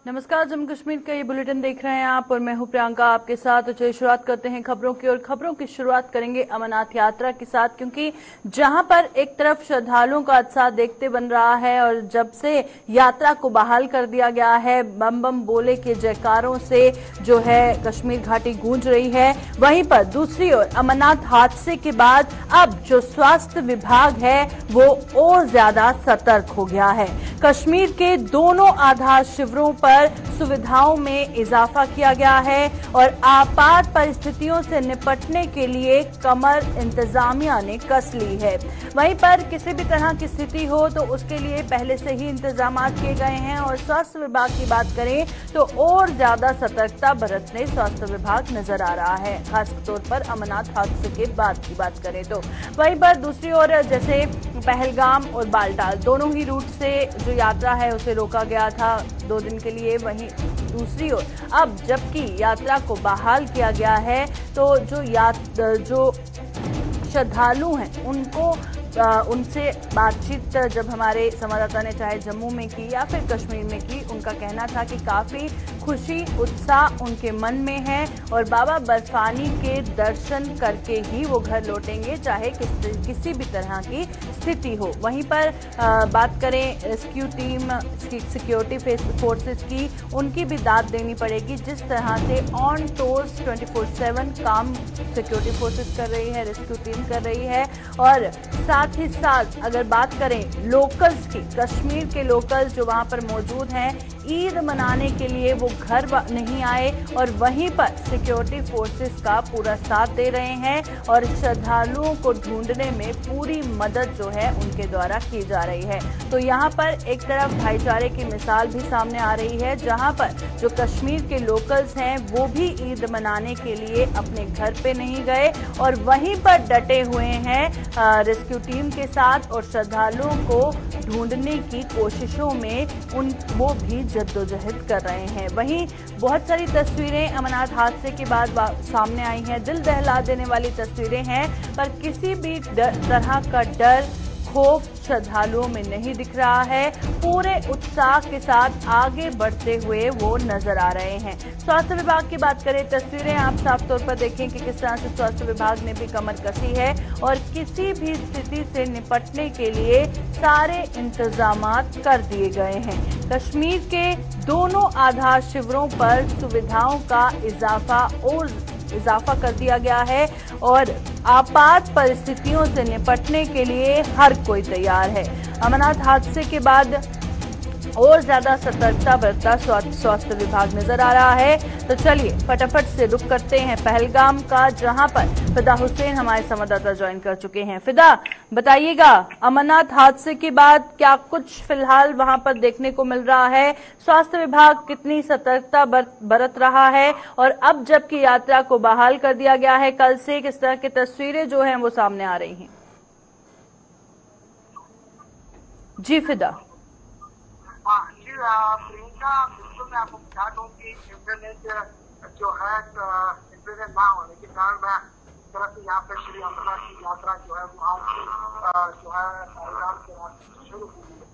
नमस्कार, जम्मू कश्मीर का ये बुलेटिन देख रहे हैं आप और मैं हूं प्रियंका आपके साथ। तो चलिए शुरुआत करते हैं खबरों की, और खबरों की शुरुआत करेंगे अमरनाथ यात्रा के साथ, क्योंकि जहां पर एक तरफ श्रद्धालुओं का उत्साह देखते बन रहा है और जब से यात्रा को बहाल कर दिया गया है, बम बम बोले के जयकारों से जो है कश्मीर घाटी गूंज रही है, वहीं पर दूसरी ओर अमरनाथ हादसे के बाद अब जो स्वास्थ्य विभाग है वो और ज्यादा सतर्क हो गया है। कश्मीर के दोनों आधार शिविरों पर सुविधाओं में इजाफा किया गया है और आपात परिस्थितियों से निपटने के लिए कमर इंतजामिया ने कस ली है। वहीं पर किसी भी तरह की स्थिति हो तो उसके लिए पहले से ही इंतजाम किए गए हैं और स्वास्थ्य विभाग की बात करें तो और ज्यादा सतर्कता बरतने स्वास्थ्य विभाग नजर आ रहा है, खासतौर पर अमरनाथ हादसे के बाद की बात करें तो। वहीं पर दूसरी ओर जैसे पहलगाम और बालटाल दोनों ही रूट से जो यात्रा है उसे रोका गया था 2 दिन के लिए, वहीं दूसरी ओर अब जबकि यात्रा को बहाल किया गया है तो जो श्रद्धालु हैं उनसे बातचीत जब हमारे संवाददाता ने चाहे जम्मू में की या फिर कश्मीर में की, उनका कहना था कि काफी खुशी उत्साह उनके मन में है और बाबा बर्फानी के दर्शन करके ही वो घर लौटेंगे, चाहे किसी भी तरह की स्थिति हो। वहीं पर बात करें रेस्क्यू टीम सिक्योरिटी फोर्सेस की, उनकी भी दाद देनी पड़ेगी। जिस तरह से ऑन टोर्स 24/7 काम सिक्योरिटी फोर्सेस कर रही है, रेस्क्यू टीम कर रही है, और साथ ही साथ अगर बात करें लोकल्स की, कश्मीर के लोकल्स जो वहां पर मौजूद हैं, ईद मनाने के लिए वो घर नहीं आए और वहीं पर सिक्योरिटी फोर्सेस का पूरा साथ दे रहे हैं और श्रद्धालुओं को ढूंढने में पूरी मदद जो है उनके द्वारा की जा रही है। तो यहाँ पर एक तरफ भाईचारे की मिसाल भी सामने आ रही है, जहां पर जो कश्मीर के लोकल्स हैं वो भी ईद मनाने के लिए अपने घर पे नहीं गए और वहीं पर डटे हुए हैं रेस्क्यू टीम के साथ और श्रद्धालुओं को ढूंढने की कोशिशों में वो भी जद्दोजहद कर रहे हैं। वहीं बहुत सारी तस्वीरें अमरनाथ हादसे के बाद सामने आई हैं, दिल दहला देने वाली तस्वीरें हैं, पर किसी भी तरह का डर खौफ श्रद्धालुओं में नहीं दिख रहा है। पूरे उत्साह के साथ आगे बढ़ते हुए वो नजर आ रहे हैं। स्वास्थ्य विभाग की बात करें, तस्वीरें आप साफ तौर पर देखें कि किस तरह से स्वास्थ्य विभाग ने भी कमर कसी है और किसी भी स्थिति से निपटने के लिए सारे इंतजामात कर दिए गए हैं। कश्मीर के दोनों आधार शिविरों पर सुविधाओं का इजाफा कर दिया गया है और आपात परिस्थितियों से निपटने के लिए हर कोई तैयार है। अमरनाथ हादसे के बाद और ज्यादा सतर्कता बरतता स्वास्थ्य विभाग नजर आ रहा है। तो चलिए फटाफट से रुक करते हैं पहलगाम का, जहां पर फिदा हुसैन हमारे संवाददाता ज्वाइन कर चुके हैं। फिदा, बताइएगा अमरनाथ हादसे के बाद क्या कुछ फिलहाल वहां पर देखने को मिल रहा है, स्वास्थ्य विभाग कितनी सतर्कता बरत रहा है और अब जबकि यात्रा को बहाल कर दिया गया है कल से, किस तरह की तस्वीरें जो हैं वो सामने आ रही हैं? जी फिदा। प्रियंका, बिल्कुल मैं आपको बता दूं कि इंटरनेट जो है इंटरनेट ना होने के कारण मैं तरफ से यहाँ पर श्री अमरनाथ की यात्रा जो है वो आज जो है पहलगाम के रास्ते शुरू हुई है।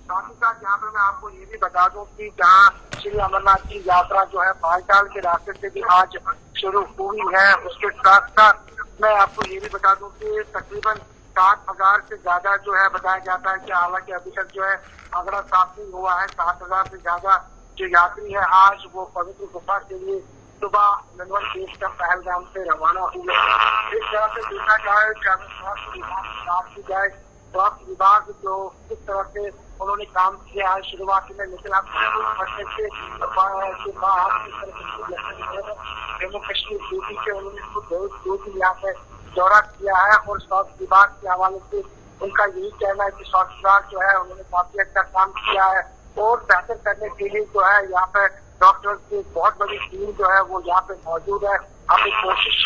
साथ ही साथ यहाँ पे मैं आपको ये भी बता दूं कि जहाँ श्री अमरनाथ की यात्रा जो है बालटाल के रास्ते से भी आज शुरू हुई है, उसके साथ साथ मैं आपको ये भी बता दूं कि तकरीबन 7,000 से ज्यादा जो है बताया जाता है कि हालांकि अभी तक जो है आंकड़ा साफ नहीं हुआ है, 7,000 से ज्यादा जो यात्री है आज वो पवित्र गुफा के लिए सुबह नंबर 20 का पहलगाम से रवाना हुए। इस तरह से देखा जाए कि अगर स्वास्थ्य विभाग की बात की जाए, स्वास्थ्य विभाग जो किस तरह से उन्होंने काम किया है शुरुआत में, लेकिन आप जम्मू कश्मीर ड्यूटी के उन्होंने खुद 2 दिन यहाँ पे दौरा किया है और स्वास्थ्य विभाग के हवाले से उनका यही कहना है कि स्वास्थ्य विभाग जो है उन्होंने काफी अच्छा काम किया है और बेहतर करने के लिए जो है यहाँ पे डॉक्टर्स की बहुत बड़ी टीम जो है वो यहाँ पे मौजूद है। हम कोशिश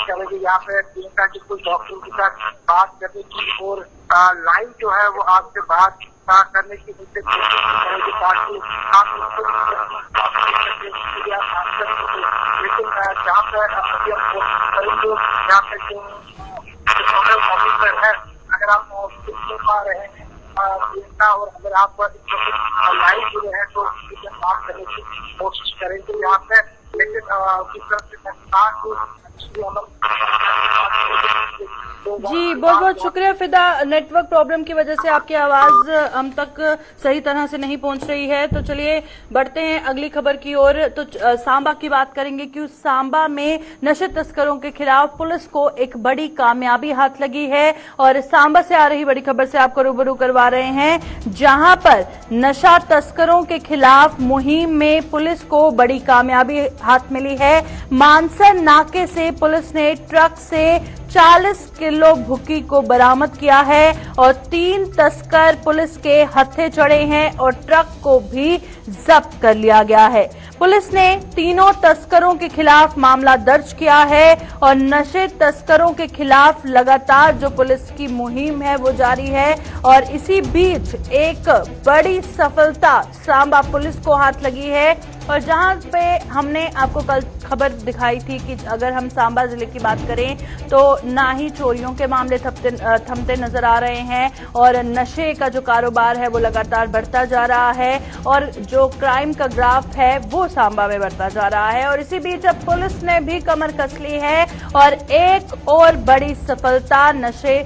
करेंगे यहाँ पे प्रियंका की कुछ डॉक्टर के साथ बात करने की और लाइव जो है वो आपसे बात करने की कोशिश करेंगे ताकि आप लेकिन जहाँ पे यहाँ पे जो ऑफिसर है, अगर आप देख पा रहे हैं प्रियंका, और अगर आप लाइव जुड़े हैं तो बात करने की कोशिश करेंगे यहाँ पे, लेकिन किस तरह से जी, बहुत बहुत शुक्रिया फिदा। नेटवर्क प्रॉब्लम की वजह से आपकी आवाज हम तक सही तरह से नहीं पहुंच रही है। तो चलिए बढ़ते हैं अगली खबर की ओर। तो सांबा की बात करेंगे कि उस सांबा में नशे तस्करों के खिलाफ पुलिस को एक बड़ी कामयाबी हाथ लगी है। और सांबा से आ रही बड़ी खबर से आपको रूबरू करवा रहे हैं, जहां पर नशा तस्करों के खिलाफ मुहिम में पुलिस को बड़ी कामयाबी हाथ मिली है। मानसर नाके से पुलिस ने ट्रक से 40 किलो भुक्की को बरामद किया है और 3 तस्कर पुलिस के हत्थे चढ़े हैं और ट्रक को भी जब्त कर लिया गया है। पुलिस ने तीनों तस्करों के खिलाफ मामला दर्ज किया है और नशे तस्करों के खिलाफ लगातार जो पुलिस की मुहिम है वो जारी है। और इसी बीच एक बड़ी सफलता सांबा पुलिस को हाथ लगी है। और जहां पे हमने आपको कल खबर दिखाई थी कि अगर हम सांबा जिले की बात करें तो ना ही चोरियों के मामले थमते नजर आ रहे हैं और नशे का जो कारोबार है वो लगातार बढ़ता जा रहा है और जो क्राइम का ग्राफ है वो सांबा में बढ़ता जा रहा है। और इसी बीच अब पुलिस ने भी कमर कस ली है और एक और बड़ी सफलता नशे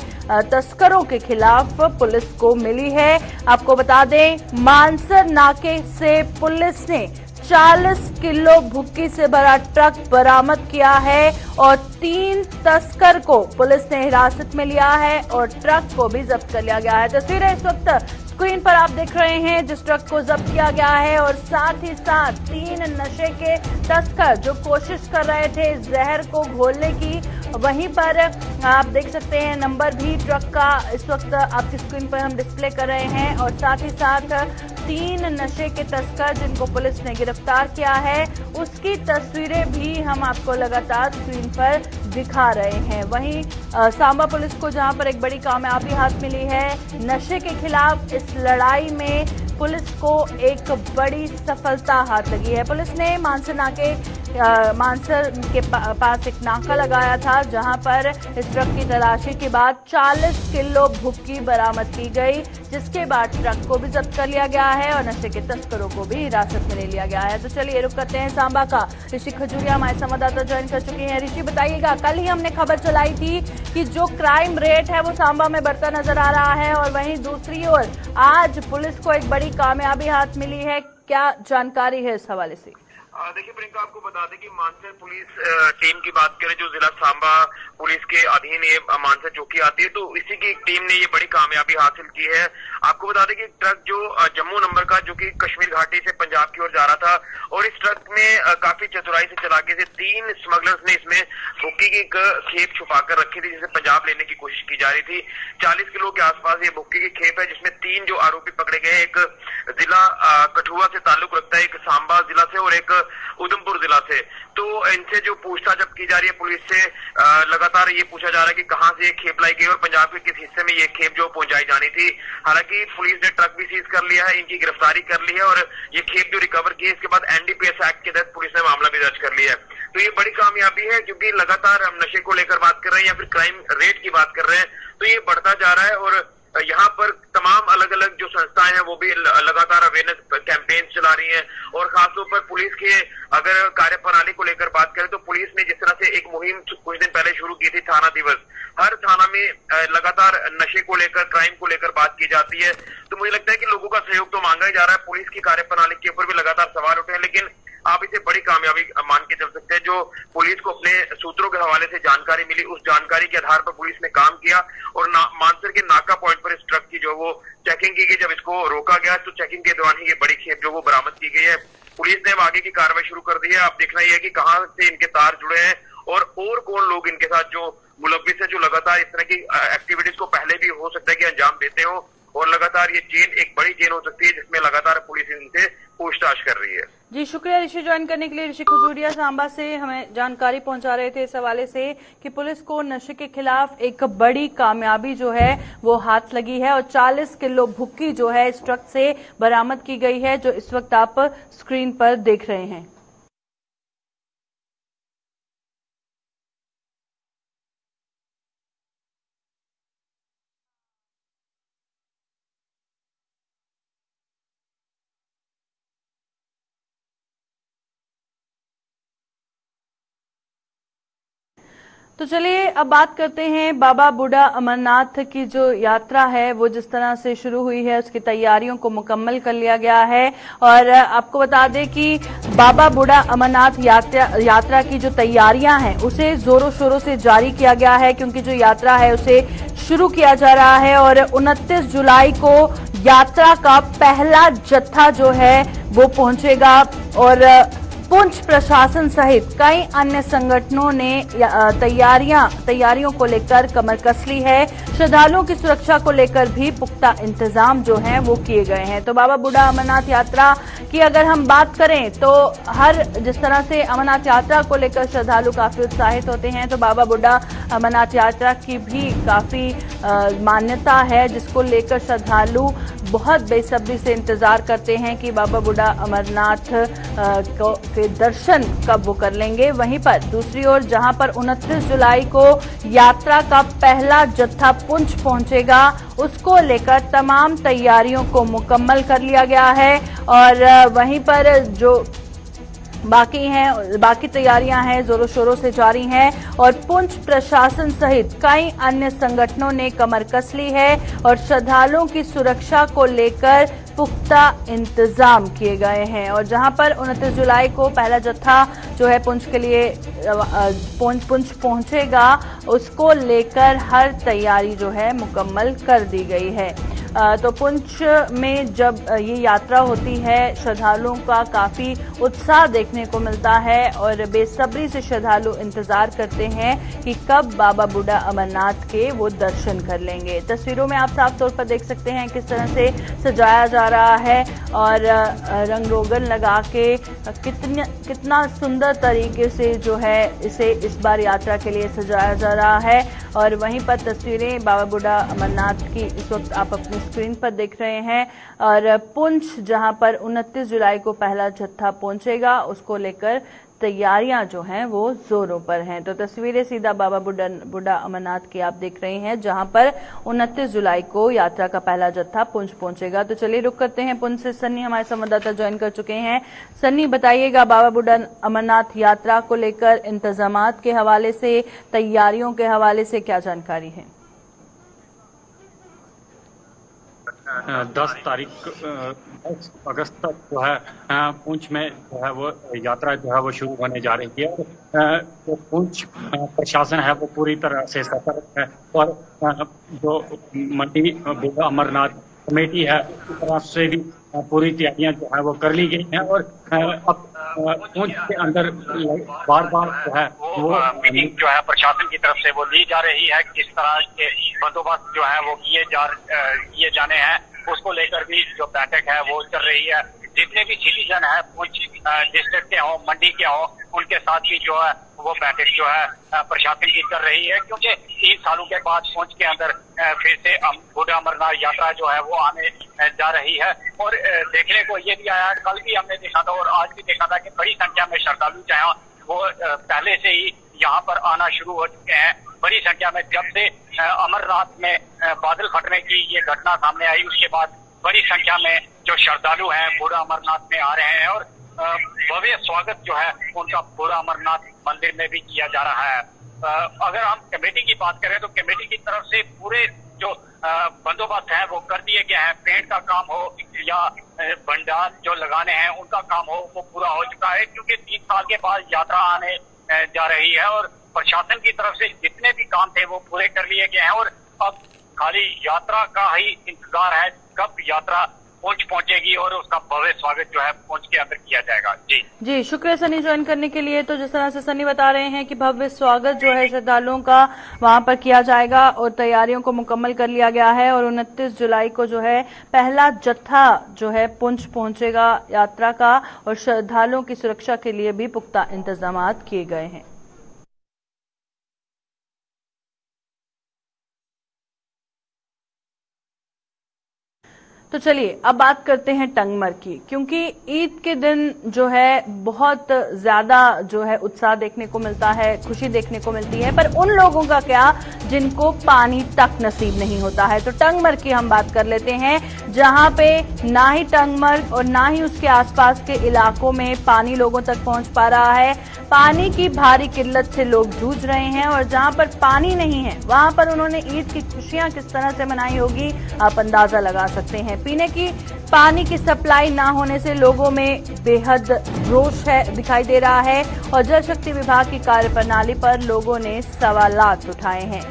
तस्करों के खिलाफ पुलिस को मिली है। आपको बता दें, मानसर नाके से पुलिस ने 40 किलो भुक्की से भरा ट्रक बरामद किया है और 3 तस्कर को पुलिस ने हिरासत में लिया है और ट्रक को भी जब्त कर लिया गया है। तस्वीरें इस वक्त स्क्रीन पर आप देख रहे हैं जिस ट्रक को जब्त किया गया है और साथ ही साथ 3 नशे के तस्कर जो कोशिश कर रहे थे जहर को घोलने की, वहीं पर आप देख सकते हैं नंबर भी ट्रक का इस वक्त आपकी स्क्रीन पर हम डिस्प्ले कर रहे हैं। और साथ ही साथ 3 नशे के तस्कर जिनको पुलिस ने गिरफ्तार किया है उसकी तस्वीरें भी हम आपको लगातार स्क्रीन पर दिखा रहे हैं। वहीं सांबा पुलिस को जहां पर एक बड़ी कामयाबी हाथ मिली है नशे के खिलाफ इस लड़ाई में, पुलिस को एक बड़ी सफलता हाथ लगी है। पुलिस ने मानसर के पास एक नाका लगाया था जहां पर इस ट्रक की तलाशी के बाद 40 किलो भुक्की बरामद की गई, जिसके बाद ट्रक को भी जब्त कर लिया गया है और नशे के तस्करों को भी हिरासत में ले लिया गया है। तो चलिए रुक करते हैं सांबा का। ऋषि खजूरिया हमारे संवाददाता ज्वाइन कर चुके हैं। ऋषि, बताइएगा, कल ही हमने खबर चलाई थी कि जो क्राइम रेट है वो सांबा में बढ़ता नजर आ रहा है और वहीं दूसरी ओर आज पुलिस को एक बड़ी कामयाबी हाथ मिली है। क्या जानकारी है इस हवाले से? देखिए प्रियंका, आपको बता दें कि मानसर पुलिस टीम की बात करें जो जिला सांबा पुलिस के अधीन ये मानसर चौकी आती है, तो इसी की टीम ने ये बड़ी कामयाबी हासिल की है। आपको बता दें कि ट्रक जो जम्मू नंबर का जो कि कश्मीर घाटी से पंजाब की ओर जा रहा था और इस ट्रक में काफी चतुराई से चलाके से 3 स्मगलर्स ने इसमें भुक्की की एक खेप छुपाकर रखी थी जिसे पंजाब लेने की कोशिश की जा रही थी। 40 किलो के आसपास ये भुक्की की खेप है जिसमें 3 जो आरोपी पकड़े गए, एक जिला कठुआ से ताल्लुक रखता है, एक सांबा जिला से और एक उधमपुर जिला से। तो इनसे जो पूछताछ अब की जा रही है पुलिस से, लगातार ये पूछा जा रहा है कि कहां से ये खेप लाई गई और पंजाब के किस हिस्से में ये खेप जो पहुंचाई जानी थी। हालांकि पुलिस ने ट्रक भी सीज कर लिया है, इनकी गिरफ्तारी कर ली है और ये खेप जो रिकवर की है इसके बाद एनडीपीएस एक्ट के तहत पुलिस ने मामला भी दर्ज कर लिया है। तो ये बड़ी कामयाबी है क्योंकि लगातार हम नशे को लेकर बात कर रहे हैं या फिर क्राइम रेट की बात कर रहे हैं तो ये बढ़ता जा रहा है और यहाँ पर तमाम अलग अलग जो संस्थाएं हैं वो भी लगातार अवेयरनेस कैंपेन चला रही हैं और खासतौर पर पुलिस के अगर कार्य प्रणाली को लेकर बात करें तो पुलिस ने जिस तरह से एक मुहिम कुछ दिन पहले शुरू की थी, थाना दिवस, हर थाना में लगातार नशे को लेकर, क्राइम को लेकर बात की जाती है। तो मुझे लगता है कि लोगों का सहयोग तो मांगा ही जा रहा है, पुलिस की कार्य प्रणाली के ऊपर भी लगातार सवाल उठे हैं, लेकिन आप इसे बड़ी कामयाबी मान के चल सकते हैं। जो पुलिस को अपने सूत्रों के हवाले से जानकारी मिली, उस जानकारी के आधार पर पुलिस ने काम किया और मानसर के नाका पॉइंट पर इस ट्रक की जो वो चेकिंग की गई। जब इसको रोका गया तो चेकिंग के दौरान ही ये बड़ी खेप जो वो बरामद की गई है। पुलिस ने अब आगे की कार्रवाई शुरू कर दी है। आप देखना ही है कि कहां से इनके तार जुड़े हैं और कौन लोग इनके साथ जो मुलव्विस है, जो लगातार इस तरह की एक्टिविटीज को पहले भी हो सकता है कि अंजाम देते हो और लगातार ये चेन एक बड़ी चेन हो सकती है जिसमें लगातार पुलिस इनसे पूछताछ कर रही है। जी शुक्रिया ऋषि, ज्वाइन करने के लिए। ऋषि खजूरिया सांबा से हमें जानकारी पहुंचा रहे थे इस हवाले से कि पुलिस को नशे के खिलाफ एक बड़ी कामयाबी जो है वो हाथ लगी है और 40 किलो भुक्की जो है इस ट्रक से बरामद की गई है, जो इस वक्त आप स्क्रीन पर देख रहे हैं। तो चलिए अब बात करते हैं बाबा बूढ़ा अमरनाथ की जो यात्रा है वो जिस तरह से शुरू हुई है उसकी तैयारियों को मुकम्मल कर लिया गया है। और आपको बता दें कि बाबा बूढ़ा अमरनाथ यात्रा की जो तैयारियां हैं उसे जोरों शोरों से जारी किया गया है, क्योंकि जो यात्रा है उसे शुरू किया जा रहा है और 29 जुलाई को यात्रा का पहला जत्था जो है वो पहुंचेगा। और पुंछ प्रशासन सहित कई अन्य संगठनों ने तैयारियों को लेकर कमर कस ली है। श्रद्धालुओं की सुरक्षा को लेकर भी पुख्ता इंतजाम जो हैं वो किए गए हैं। तो बाबा बूढ़ा अमरनाथ यात्रा की अगर हम बात करें तो जिस तरह से अमरनाथ यात्रा को लेकर श्रद्धालु काफी उत्साहित होते हैं, तो बाबा बूढ़ा अमरनाथ यात्रा की भी काफी मान्यता है, जिसको लेकर श्रद्धालु बहुत बेसब्री से इंतजार करते हैं कि बाबा बूढ़ा अमरनाथ के दर्शन कब वो कर लेंगे। वहीं पर दूसरी ओर जहां पर 29 जुलाई को यात्रा का पहला जत्था पुंछ पहुंचेगा, उसको लेकर तमाम तैयारियों को मुकम्मल कर लिया गया है। और वहीं पर जो बाकी तैयारियां हैं जोरों शोरों से जारी हैं और पुंछ प्रशासन सहित कई अन्य संगठनों ने कमर कस ली है और श्रद्धालुओं की सुरक्षा को लेकर पुख्ता इंतजाम किए गए हैं। और जहां पर 29 जुलाई को पहला जत्था जो है पुंछ के लिए पुंछ पहुंचेगा, उसको लेकर हर तैयारी जो है मुकम्मल कर दी गई है। तो पुंछ में जब ये यात्रा होती है श्रद्धालुओं का काफी उत्साह देखने को मिलता है और बेसब्री से श्रद्धालु इंतजार करते हैं कि कब बाबा बूढ़ा अमरनाथ के वो दर्शन कर लेंगे। तस्वीरों में आप साफ तौर पर देख सकते हैं किस तरह से सजाया जा रहा है और रंग रोगन लगा के कितना सुंदर तरीके से जो है इसे इस बार यात्रा के लिए सजाया जा रहा है। और वहीं पर तस्वीरें बाबा बूढ़ा अमरनाथ की इस वक्त आप अपनी स्क्रीन पर देख रहे हैं। और पुंछ जहां पर 29 जुलाई को पहला जत्था पहुंचेगा, उसको लेकर तैयारियां जो हैं वो जोरों पर हैं। तो तस्वीरें सीधा बाबा बूढ़ा अमरनाथ की आप देख रहे हैं, जहां पर 29 जुलाई को यात्रा का पहला जत्था पुंछ पहुंचेगा। तो चलिए रुक करते हैं पुंछ से। सन्नी हमारे संवाददाता ज्वाइन कर चुके हैं। सन्नी, बताइएगा बाबा बूढ़ा अमरनाथ यात्रा को लेकर इंतजामात के हवाले से, तैयारियों के हवाले से क्या जानकारी है? 10 अगस्त तक जो है पुंछ में जो है वो यात्रा जो है वो शुरू होने जा रही है। तो पुंछ प्रशासन है वो पूरी तरह से सतर्क है और जो मंडी बूढ़ा अमरनाथ कमेटी है उसकी तरफ से भी पूरी तैयारियां जो है वो कर ली गई हैं। और अब पुंछ के अंदर बार बार जो है वो मीटिंग जो है प्रशासन की तरफ से वो ली जा रही है, किस तरह के बंदोबस्त जो है वो किए जाने हैं, उसको लेकर भी जो बैठक है वो चल रही है। जितने भी सिटीजन है पुंछ डिस्ट्रिक्ट के हों, मंडी के हों, उनके साथ भी जो है वो बैठक जो है प्रशासन की कर रही है, क्योंकि 3 सालों के बाद पुंछ के अंदर फिर से बूढ़ा अमरनाथ यात्रा जो है वो आने जा रही है। और देखने को ये भी आया, कल भी हमने देखा था और आज भी देखा था कि बड़ी संख्या में श्रद्धालु जो है वो पहले से ही यहाँ पर आना शुरू हो चुके हैं। बड़ी संख्या में जब से अमरनाथ में बादल फटने की ये घटना सामने आई, उसके बाद बड़ी संख्या में जो श्रद्धालु हैं बूढ़ा अमरनाथ में आ रहे हैं और भव्य स्वागत जो है उनका बूढ़ा अमरनाथ मंदिर में भी किया जा रहा है। अगर हम कमेटी की बात करें तो कमेटी की तरफ से पूरे जो बंदोबस्त है वो कर दिए गए हैं। पेंट का काम हो या भंडार जो लगाने हैं उनका काम हो, वो पूरा हो चुका है, क्योंकि 3 साल के बाद यात्रा आने जा रही है और प्रशासन की तरफ से जितने भी काम थे वो पूरे कर लिए गए हैं और अब खाली यात्रा का ही इंतजार है कब यात्रा पुंछ पहुंचेगी और उसका भव्य स्वागत जो है पुंछ के अंदर किया जाएगा। जी शुक्रिया सनी ज्वाइन करने के लिए। तो जिस तरह से सनी बता रहे हैं कि भव्य स्वागत जो है श्रद्धालुओं का वहां पर किया जाएगा और तैयारियों को मुकम्मल कर लिया गया है और 29 जुलाई को जो है पहला जत्था जो है पुंछ पहुंचेगा यात्रा का और श्रद्धालुओं की सुरक्षा के लिए भी पुख्ता इंतजाम किए गए हैं। तो चलिए अब बात करते हैं टंगमर की, क्योंकि ईद के दिन जो है बहुत ज्यादा जो है उत्साह देखने को मिलता है, खुशी देखने को मिलती है, पर उन लोगों का क्या जिनको पानी तक नसीब नहीं होता है। तो टंगमर की हम बात कर लेते हैं, जहां पे ना ही टंगमर और ना ही उसके आसपास के इलाकों में पानी लोगों तक पहुंच पा रहा है। पानी की भारी किल्लत से लोग जूझ रहे हैं और जहां पर पानी नहीं है वहां पर उन्होंने ईद की खुशियां किस तरह से मनाई होगी आप अंदाजा लगा सकते हैं। पीने की पानी की सप्लाई ना होने से लोगों में बेहद रोष दिखाई दे रहा है और जल शक्ति विभाग की कार्यप्रणाली पर लोगों ने सवालात उठाए हैं।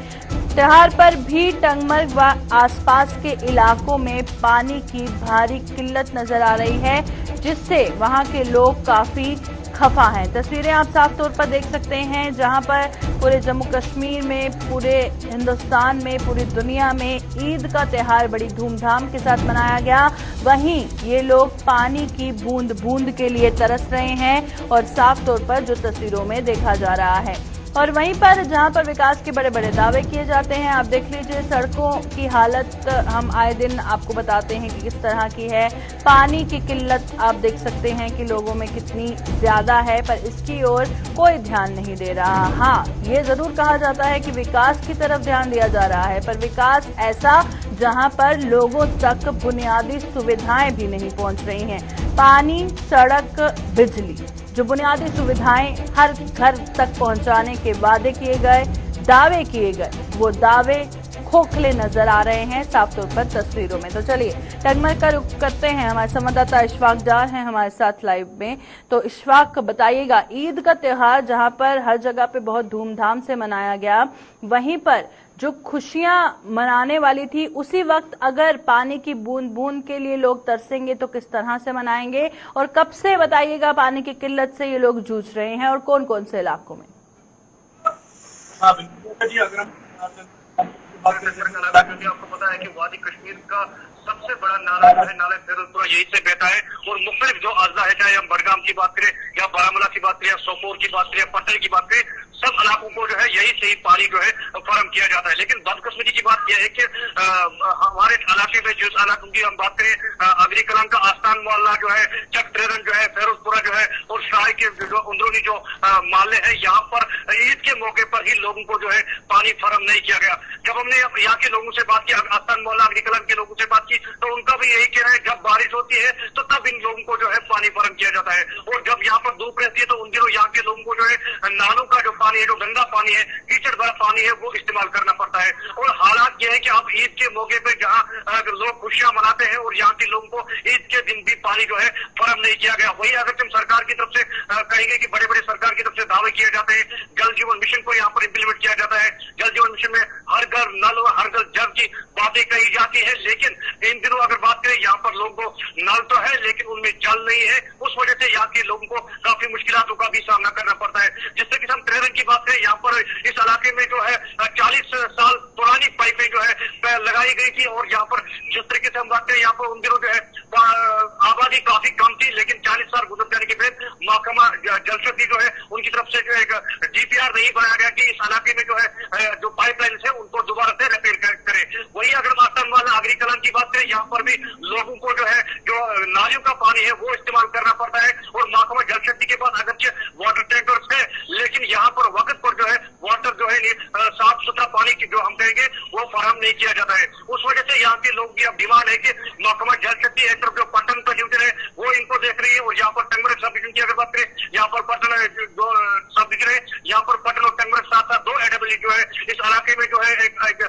त्योहार पर भी टंगमर व आसपास के इलाकों में पानी की भारी किल्लत नजर आ रही है, जिससे वहां के लोग काफी खफा हैं। तस्वीरें आप साफ तौर पर देख सकते हैं, जहां पर पूरे जम्मू कश्मीर में, पूरे हिंदुस्तान में, पूरी दुनिया में ईद का त्योहार बड़ी धूमधाम के साथ मनाया गया। वहीं ये लोग पानी की बूंद बूंद के लिए तरस रहे हैं और साफ तौर पर जो तस्वीरों में देखा जा रहा है। और वहीं पर जहां पर विकास के बड़े बड़े दावे किए जाते हैं, आप देख लीजिए सड़कों की हालत हम आए दिन आपको बताते हैं कि किस तरह की है। पानी की किल्लत आप देख सकते हैं कि लोगों में कितनी ज्यादा है, पर इसकी ओर कोई ध्यान नहीं दे रहा। हाँ, ये जरूर कहा जाता है कि विकास की तरफ ध्यान दिया जा रहा है, पर विकास ऐसा जहां पर लोगों तक बुनियादी सुविधाएं भी नहीं पहुंच रही हैं। पानी, सड़क, बिजली, जो बुनियादी सुविधाएं हर घर तक पहुंचाने के वादे किए गए, दावे किए गए, वो दावे खोखले नजर आ रहे हैं साफ तौर पर तस्वीरों में। तो चलिए टंगमर का रुख करते हैं, हमारे संवाददाता इशफाक डार हैं हमारे साथ लाइव में। तो इशफाक, बताइएगा, ईद का त्योहार जहां पर हर जगह पे बहुत धूमधाम से मनाया गया, वहीं पर जो खुशियां मनाने वाली थी उसी वक्त अगर पानी की बूंद बूंद के लिए लोग तरसेंगे तो किस तरह से मनाएंगे, और कब से बताइएगा पानी की किल्लत से ये लोग जूझ रहे हैं और कौन कौन से इलाकों में? हाँ बिल्कुल जी, अगर हम आपको पता है कि वादी कश्मीर का सबसे बड़ा नाला जो है नाला फिरोजपुरा यही से बहता है और मुख्तलिफ जो अजला है, चाहे हम बडगाम की बात करें या बारामूला की बात करें या सोपोर की बात करें या पट्टन की बात करें, सब इलाकों को जो है यही से ही पानी जो है फराहम किया जाता है। लेकिन बदकिस्मती की बात यह है कि हमारे इलाके में जिस इलाकों की हम बात करें, अगरी कलां का आस्तान मोहल्ला जो है, चक ट्रेरन जो है, फिरोजपुरा जो है और शाही के जो अंदरूनी जो माले हैं, यहाँ पर ईद के मौके पर ही लोगों को जो है पानी फराहम नहीं किया गया। जब हमने यहाँ के लोगों से बात की, आस्तान मोहल्ला अगरी कलां के लोगों से बात की, तो उनका भी यही कहना है जब बारिश होती है तो तब इन लोगों को जो है पानी फराहम किया जाता है, और जब यहाँ पर धूप रहती है तो उन दिनों यहाँ के लोगों को जो है नालों का जो पानी है, जो गंदा पानी है, कीचड़ भरा पानी है, वो इस्तेमाल करना पड़ता है। और हालात यह है कि अब ईद के मौके पर जहाँ लोग खुशियां मनाते हैं और यहाँ के लोगों को ईद के दिन भी पानी जो है फराहम नहीं किया गया। वही अगर हम सरकार की तरफ से कहेंगे कि बड़े बड़े सरकार की तरफ से दावे किए जाते हैं, जल जीवन मिशन को यहाँ पर इम्प्लीमेंट किया जाता है, जल जीवन मिशन में हर घर नल और हर घर जल की बातें कही जाती है, लेकिन इन दिनों अगर बात करें यहाँ पर लोगों को नल तो है लेकिन उनमें जल नहीं है। उस वजह से यहाँ के लोगों को काफी मुश्किलों का भी सामना करना पड़ता है। जिससे कि हम ट्रेरन की बात करें, यहाँ पर इस इलाके में जो है 40 साल पुरानी पाइपें जो है लगाई गई थी, और यहाँ पर जिस तरीके से हम बात करें, यहाँ पर उन दिनों जो है आबादी काफी कम थी, लेकिन 40 साल गुजर जाने के बाद महकमा जल शक्ति जो है उनकी तरफ से जो है DPR नहीं बनाया गया कि इस इलाके में जो है जो पाइपलाइन है उनको दोबारा से रिपेयर करे। वही अगर आस्तान वाला अगरी कलां की बात करें, यहाँ पर भी लोगों को जो है जो नालियों का पानी है वो इस्तेमाल करना पड़ता है, और महकमा जल शक्ति के पास अगरचे वाटर टैंकर्स है, लेकिन यहाँ पर वक्त पर जो है वाटर जो है साफ सुथरा पानी की जो हम कहेंगे वो फराहम नहीं किया जाता है। उस वजह से यहाँ के लोग की अब डिमांड है कि महकमा जल शक्ति एक तरफ जो पटन का डिवीजन है वो इनको देख रही है, और यहाँ पर टंगमर सब डिवीजन की अगर बात करें, यहाँ पर पटन जो सब डिवीजन है, यहाँ पर पटन और टंगमर साथ साथ 2 AWE जो है इस इलाके में जो है एक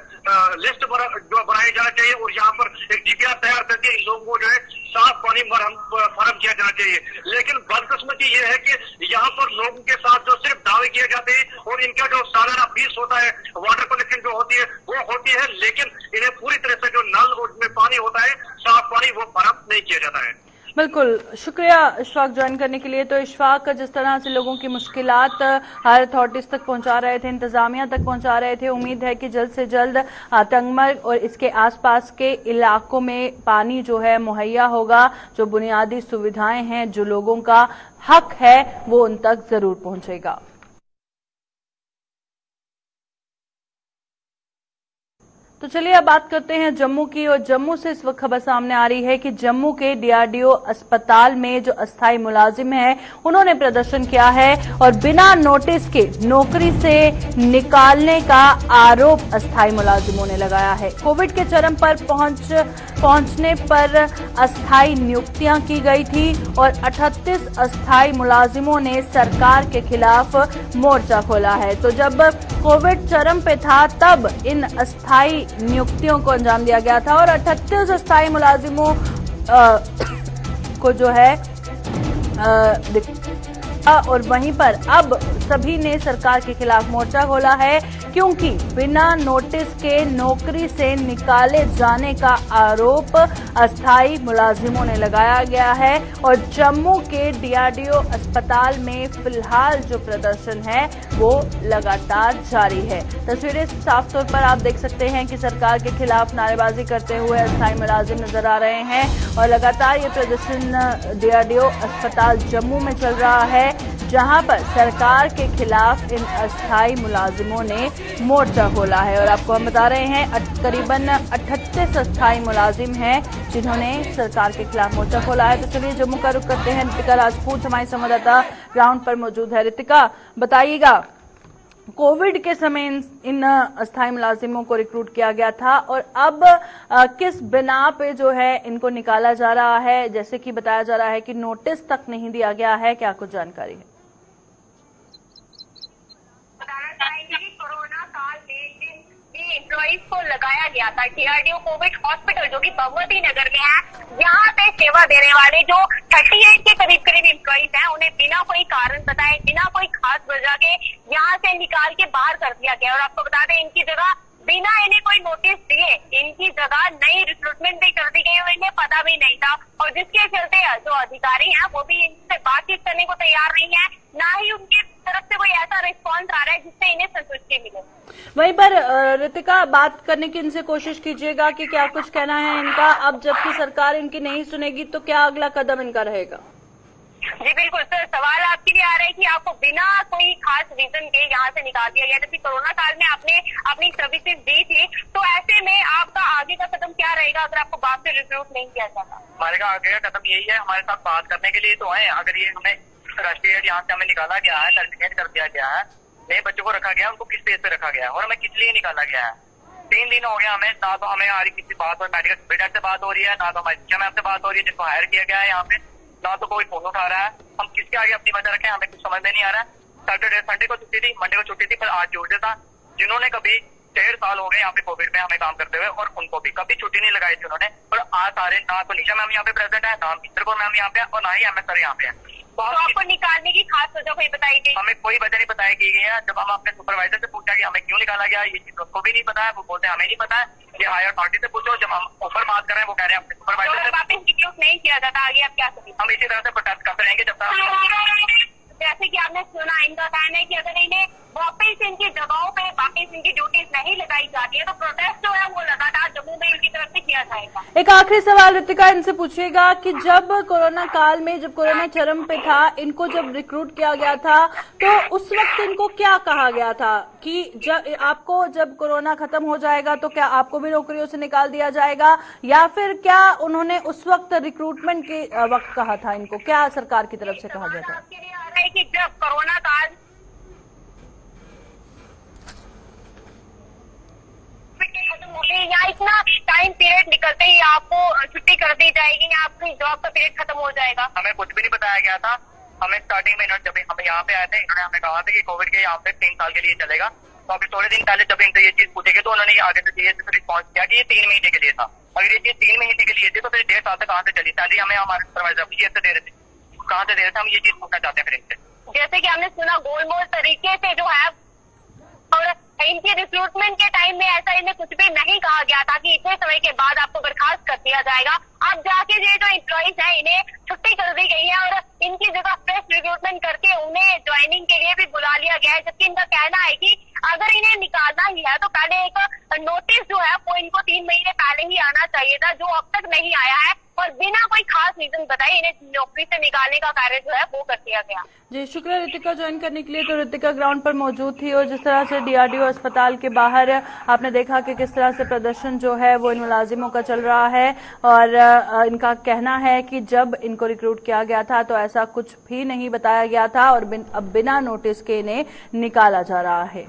लिस्ट जो बनाई जाना चाहिए, और यहाँ पर एक DPR तैयार करके इन लोगों को जो है साफ पानी फराहम किया जाना चाहिए। लेकिन बदकिस्मती ये है कि यहाँ पर लोगों के साथ जो सिर्फ दावे किए जाते हैं और इनका जो सालाना फीस होता है, वाटर कनेक्शन जो होती है वो होती है, लेकिन इन्हें पूरी तरह से जो नल और में पानी होता है, साफ पानी, वो फराहम नहीं किया जाता है। बिल्कुल, शुक्रिया इशफाक ज्वाइन करने के लिए। तो इशफाक, जिस तरह से लोगों की मुश्किलात हर अथॉरिटीज तक पहुंचा रहे थे, इंतजामिया तक पहुंचा रहे थे, उम्मीद है कि जल्द से जल्द टंगमर और इसके आसपास के इलाकों में पानी जो है मुहैया होगा, जो बुनियादी सुविधाएं हैं, जो लोगों का हक है, वो उन तक जरूर पहुंचेगा। तो चलिए अब बात करते हैं जम्मू की। और जम्मू से इस वक्त खबर सामने आ रही है कि जम्मू के डीआरडीओ अस्पताल में जो अस्थायी मुलाजिम है उन्होंने प्रदर्शन किया है और बिना नोटिस के नौकरी से निकालने का आरोप अस्थायी मुलाजिमों ने लगाया है। कोविड के चरम पर पहुंचने पर अस्थायी नियुक्तियां की गई थी और 38 अस्थायी मुलाजिमों ने सरकार के खिलाफ मोर्चा खोला है। तो जब कोविड चरम पे था तब इन अस्थायी नियुक्तियों को अंजाम दिया गया था और 38 अस्थायी मुलाजिमों को जो है और वहीं पर अब सभी ने सरकार के खिलाफ मोर्चा खोला है क्योंकि बिना नोटिस के नौकरी से निकाले जाने का आरोप अस्थायी मुलाजिमों ने लगाया गया है। और जम्मू के डीआरडीओ अस्पताल में फिलहाल जो प्रदर्शन है वो लगातार जारी है। तस्वीरें साफ तौर पर आप देख सकते हैं कि सरकार के खिलाफ नारेबाजी करते हुए अस्थायी मुलाजिम नजर आ रहे हैं और लगातार ये प्रदर्शन डीआरडीओ अस्पताल जम्मू में चल रहा है, जहां पर सरकार के खिलाफ इन अस्थायी मुलाजिमों ने मोर्चा खोला है। और आपको हम बता रहे हैं करीबन 38 अस्थायी मुलाजिम हैं जिन्होंने सरकार के खिलाफ मोर्चा खोला है। तो चलिए जम्मू का रुख करते हैं। रितिका राजपूत हमारी संवाददाता ग्राउंड पर मौजूद है। रितिका, बताइएगा, कोविड के समय इन अस्थायी मुलाजिमों को रिक्रूट किया गया था और अब किस बिना पे जो है इनको निकाला जा रहा है? जैसे कि बताया जा रहा है कि नोटिस तक नहीं दिया गया है, क्या कुछ जानकारी है? कोरोना काल में जिन एम्प्लॉइज को लगाया गया था डीआरडीओ कोविड हॉस्पिटल जो कि भगवती नगर में है, यहाँ पे सेवा देने वाले जो 38 के करीब एम्प्लॉइज हैं उन्हें बिना कोई कारण बताए, बिना कोई खास वजह के यहाँ से निकाल के बाहर कर दिया गया। और आपको बता दें इनकी जगह बिना इन्हें कोई नोटिस दिए इनकी जगह नई रिक्रूटमेंट भी कर दी गई और इन्हें पता भी नहीं था। और जिसके चलते जो अधिकारी हैं वो भी इनसे बातचीत करने को तैयार नहीं है, ना ही उनकी तरफ से कोई ऐसा रिस्पॉन्स आ रहा है जिससे इन्हें संतुष्टि मिले। वहीं पर रितिका, बात करने की इनसे कोशिश कीजिएगा कि क्या कुछ कहना है इनका। अब जबकि सरकार इनकी नहीं सुनेगी तो क्या अगला कदम इनका रहेगा? जी बिल्कुल सर, सवाल आपके लिए आ रहा है कि आपको बिना कोई खास रीजन के यहाँ से निकाल दिया गया, जबकि कोरोना काल में आपने अपनी सर्विसेज दी थी, तो ऐसे में आपका आगे का कदम क्या रहेगा अगर आपको बाप से रिक्रूट नहीं किया जाता? हमारे का आगे का कदम यही है, हमारे साथ बात करने के लिए तो आए। अगर ये हमें राष्ट्रीय यहाँ से हमें निकाला गया है, टर्मिनेट कर दिया गया है, नए बच्चों को रखा गया है, उनको किस बेस पे रखा गया है और हमें किस लिए निकाला गया है? 3 दिन हो गया हमें, ना तो हमें आ रही किसी बात और मेडिकल सुपरिटेंडेंट से बात हो रही है, ना तो हमारी शिक्षा मैम से बात हो रही है जिसको हायर किया गया है यहाँ पे, ना तो कोई फोन उठा रहा है। हम किसके आगे अपनी वजह रखें, हमें कुछ समझ में नहीं आ रहा है। सैटरडे संडे को छुट्टी थी, मंडे को छुट्टी थी, पर आज ट्यूसडे था। जिन्होंने कभी 1.5 साल हो गए यहाँ पे कोविड में हमें काम करते हुए और उनको भी कभी छुट्टी नहीं लगाई थी उन्होंने। और आज सारे ना तो निशा मैम यहाँ पे प्रेजेंट है, ना मित्र को मैम यहाँ पे और ना ही एमएस सर यहाँ पे है। तो आपको निकालने की खास वजह कोई बताई गई? हमें कोई वजह नहीं बताई गई है। जब हम अपने सुपरवाइजर से पूछा कि हमें क्यों निकाला गया, ये चीज उसको भी नहीं पता है, वो बोलते हैं हमें नहीं पता है, ये हायर अथॉरिटी से पूछो। जब हम ऊपर बात कर रहे हैं वो कह रहे हैं अपने सुपरवाइजर से। वापस रिक्रूट नहीं किया जाता, आगे आप क्या करेंगे? हम इसी तरह से प्रोटेस्ट करते रहेंगे जब तक। जैसे कि आपने सुना, इनका कहना है कि अगर इन्हें वापस इनकी जगहों पे वापस इनकी ड्यूटीज नहीं लगाई जाती है तो प्रोटेस्ट जो है वो लगातार जम्मू में इनकी तरफ से किया जाएगा। एक आखिरी सवाल रितिका, इनसे पूछिएगा कि जब कोरोना काल में, जब कोरोना चरम पे था, इनको जब रिक्रूट किया गया था तो उस वक्त इनको क्या कहा गया था कि जब कोरोना खत्म हो जाएगा तो क्या आपको भी नौकरियों से निकाल दिया जाएगा, या फिर क्या उन्होंने उस वक्त रिक्रूटमेंट के वक्त कहा था? इनको क्या सरकार की तरफ से कहा गया था? आपके लिए आ रहा है कि जब कोरोना काल या इतना टाइम पीरियड निकलते ही आपको छुट्टी कर दी जाएगी या आपकी जॉब का पीरियड खत्म हो जाएगा? हमें कुछ भी नहीं बताया गया था। हमें स्टार्टिंग में जब हम यहाँ पे आए थे इन्होंने हमें कहा था कि कोविड के यहाँ पे 3 साल के लिए चलेगा। तो अभी थोड़े दिन पहले जब इनसे ये चीज पूछेगी तो उन्होंने आगे से रिस्पॉन्स किया कि ये 3 महीने के लिए था। अगर ये चीज 3 महीने के लिए थी तो फिर 1.5 साल तक कहाँ से चली? सैलरी हमें हमारे सुपरवाइजर ये दे रहे थे, कहाँ से दे रहे थे? हम ये चीज पूछना चाहते हैं फिर इनसे। जैसे कि हमने सुना गोलमोल तरीके से जो है और इनके रिक्रूटमेंट के टाइम में ऐसा इन्हें कुछ भी नहीं कहा गया था कि इतने समय के बाद आपको बर्खास्त कर दिया जाएगा। अब जाके ये जो एम्प्लॉइज है इन्हें छुट्टी कर दी गई है और इनकी जगह फ्रेश रिक्रूटमेंट करके उन्हें ज्वाइनिंग के लिए भी बुला लिया गया है। जबकि इनका कहना है कि अगर इन्हें निकालना ही है तो पहले एक नोटिस जो है वो इनको 3 महीने पहले ही आना चाहिए था, जो अब तक नहीं आया है। और बिना कोई खास रीजन बताए इन्हें नौकरी से निकालने का कार्य जो है वो कर दिया गया। जी शुक्रिया रितिका ज्वाइन करने के लिए। तो रितिका ग्राउंड पर मौजूद थी और जिस तरह से डीआरडीओ अस्पताल के बाहर आपने देखा कि किस तरह से प्रदर्शन जो है वो इन मुलाजिमों का चल रहा है और इनका कहना है कि जब इनको रिक्रूट किया गया था तो ऐसा कुछ भी नहीं बताया गया था और अब बिना नोटिस के इन्हें निकाला जा रहा है।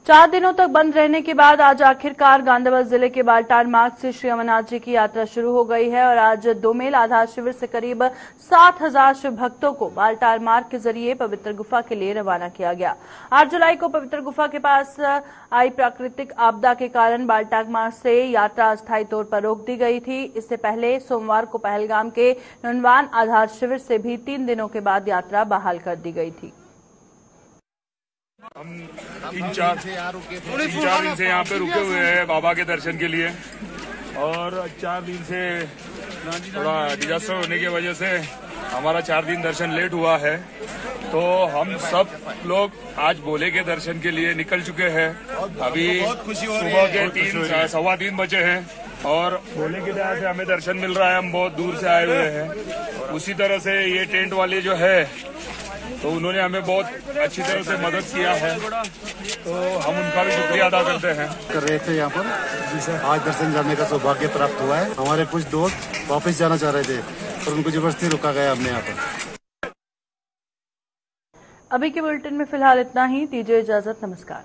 4 दिनों तक बंद रहने के बाद आज आखिरकार गांधीनगर जिले के बालटाल मार्ग से श्री अमरनाथ जी की यात्रा शुरू हो गई है और आज दोमेल आधार शिविर से करीब 7,000 शिव भक्तों को बालटाल मार्ग के जरिए पवित्र गुफा के लिए रवाना किया गया। 8 जुलाई को पवित्र गुफा के पास आई प्राकृतिक आपदा के कारण बालटाल मार्ग से यात्रा अस्थायी तौर पर रोक दी गई थी। इससे पहले सोमवार को पहलगाम के नुनवान आधार शिविर से भी 3 दिनों के बाद यात्रा बहाल कर दी गई थी। हम 3-4 दिन से यहाँ पे रुके हुए हैं बाबा के दर्शन के लिए और 4 दिन से थोड़ा डिजास्टर होने की वजह से हमारा 4 दिन दर्शन लेट हुआ है। तो हम सब लोग आज भोले के दर्शन के लिए निकल चुके हैं। अभी सुबह के 3-3:15 बजे हैं और भोले की दया से हमें दर्शन मिल रहा है। हम बहुत दूर से आए हुए हैं। उसी तरह से ये टेंट वाले जो है तो उन्होंने हमें बहुत अच्छी तरह से मदद किया है, तो हम उनका भी शुक्रिया अदा करते हैं। कर रहे थे यहाँ पर जिसे आज दर्शन करने का सौभाग्य प्राप्त हुआ है। हमारे कुछ दोस्त वापस जाना चाह रहे थे और उनको जबरदस्ती रोका गया हमने यहाँ पर। अभी के बुलेटिन में फिलहाल इतना ही। दीजिए इजाजत। नमस्कार।